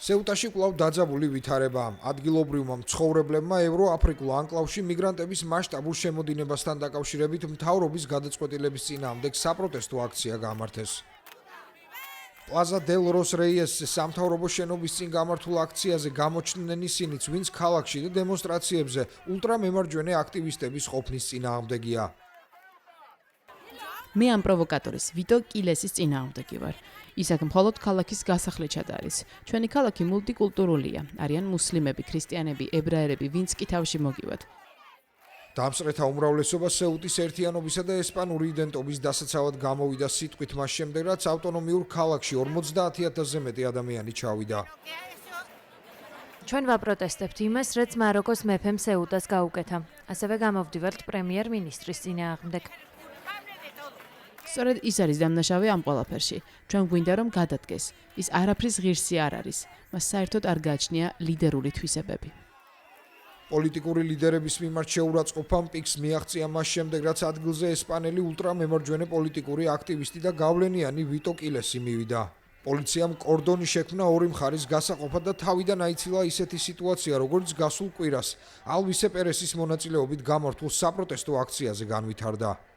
სეუტაში კვლავ დაძაბული ვითარება. ადგილობრივმა მცხოვრებლებმა ევროაფრიკულ ანკლავში მიგრანტების მასშტაბურ შემოდინებასთან დაკავშირებით მთავრობის გადაწყვეტილების წინააღმდეგ საპროტესტო აქცია გამართეს. პლაზა დელ როს რეიესზე სამთავრობო შენობის წინ გამართულ აქციაზე გამოჩნდნენ ისინიც, ვინც ქალაქში და დემონსტრაციებზე ულტრამემარჯვენე აქტივისტების ყოფნის წინააღმდეგია. მე ამ პროვოკატორის ვიტო კილესის წინააღმდეგი ვარ. ის აქ მხოლოდ ქალაქის გასახლეჩად არის. ჩვენი ქალაქი მულტიკულტურულია. არიან მუსლიმები, ქრისტიანები, ებრაელები, ვინც კი თავში მოგივათ. დამსწრეთა უმრავლესობა სეუტის ერთიანობისა და ესპანური იდენტობის დასაცავად გამოვიდა სიტყვით მას შემდეგ, რაც ავტონომიურ ქალაქში 50,000-ზე მეტი ადამიანი ჩავიდა. ჩვენ ვაპროტესტებთ იმას, რაც მაროკოს მეფემ სეუტას გაუკეთა. ასევე გამოვდივართ პრემიერ-მინისტრის წინააღმდეგ. სწორედ ის არის დამნაშავე ამ ყველაფერში. ჩვენ გვინდა რომ გადადგეს. ის არაფრის ღირსი არ არის. მას საერთოდ არ გააჩნია ლიდერული თვისებები. პოლიტიკური ლიდერების მიმართ შეურაცხყოფამ პიკს მიაღწია მას შემდეგ, რაც ადგილზე ესპანელი ულტრამემარჯვენე პოლიტიკური აქტივისტი და გავლენიანი ვიტო კილესი მივიდა. პოლიციამ კორდონი შექმნა ორი მხარის გასაყოფად და თავიდან აიცილა ისეთი სიტუაცია, როგორც გასულ კვირას ალვისე პერესის მონაწილეობით გამართულ საპროტესტო აქციაზე განვითარდა.